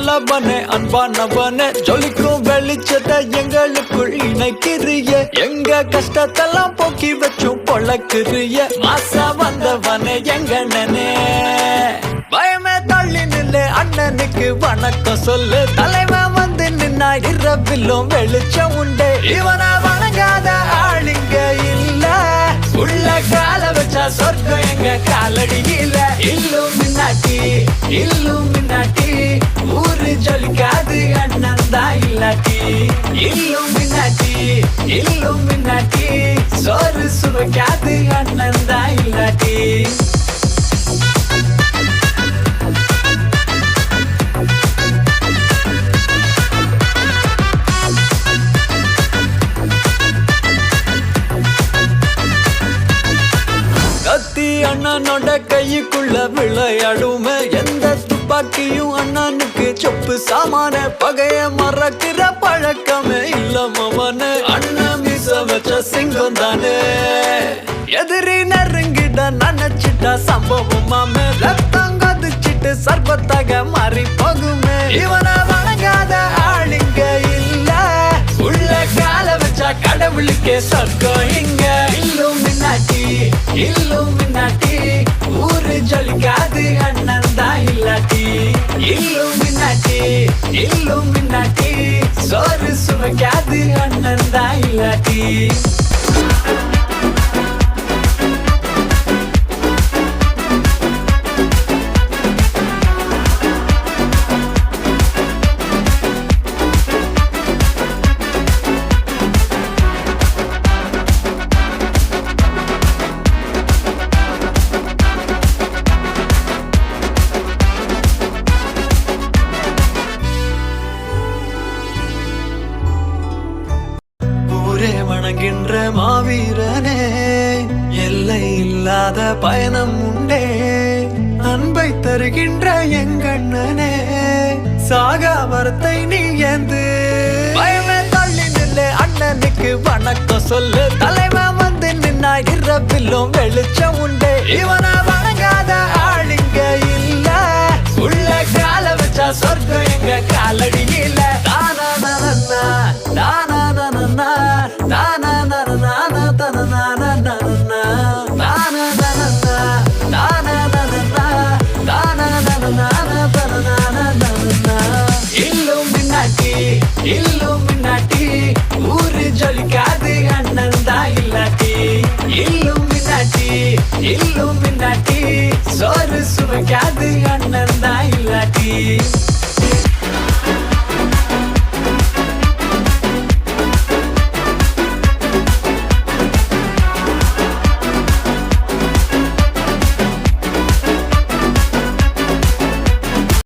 நல்லவனே அன்பானவனே ஜொலிக்கும் வெளிச்சத்தை எங்களுக்குள் இணைக்கிறிய எங்க கஷ்டத்தெல்லாம் போக்கி வச்சும் பொழக்கிறிய மாசா வந்தவனே எங்கண்ணனே பயமே தள்ளி நில்லு அண்ணனுக்கு வணக்கம் சொல்லு தலைவன் வந்து நின்னா இரவிலும் வெளிச்சம் உண்டு இவனை வணங்காத ஆளுங்க இல்ல உள்ள கால வச்சா சொர்க்கம் எங்க காலடியில இல்லும் மின்னாட்டி ஊரு ஜொலிக்காது அண்ணன் தான் இல்லாட்டி இல்லும் மின்னாட்டி சோறு சுவைக்காது அண்ணன் தான் இல்லாட்டி அண்ணனோட கைக்குள்ள விளையாடுமே எந்த துப்பாக்கியும் அண்ணனுக்கு சொப்பு சாமான பகைய மறக்கிற பழக்கமே இல்லமவனு அண்ணன் மீச வச்ச சிங்கம் தானே எதிரி நெருங்கிட நினைச்சிட்டா சம்பவம் மாமே ரத்தம் கொதிச்சிட்டு சர்பத்தாக மாறி போகுமே இவனை வணங்காத ஆளுங்க இல்ல உள்ள கால வச்சா கடவுளுக்கே சொர்க்கம் இங்க இல்லும் மின்னாட்டி ஊரு ஜொலிக்காது அண்ணன் தான் இல்லாட்டி இல்லும் மின்னாட்டி சோறு சுவைக்காது அண்ணன் தான் இல்லாட்டி வணங்கின்ற மாவீரனே எல்லை இல்லாத பயணம் உண்டே அன்பை தருகின்ற எங்கண்ணனே சாகா வரத்தை நீ ஏந்து பயமே தள்ளி நில்லு அண்ணனுக்கு வணக்கம் சொல்லு தலைவன் வந்து நின்னா இரவிலும் வெளிச்சம் உண்டு இவனை வணங்காத ஆளுங்க இல்ல உள்ள கால வச்சா சொர்க்கம் எங்க காலடியில தானா இல்லும் மின்னாட்டி ஊரு ஜொலிக்காது அண்ணன் தான் இல்லாட்டி இல்லும் மின்னாட்டி சோறு சுவைக்காது அண்ணன் தான் இல்லாட்டி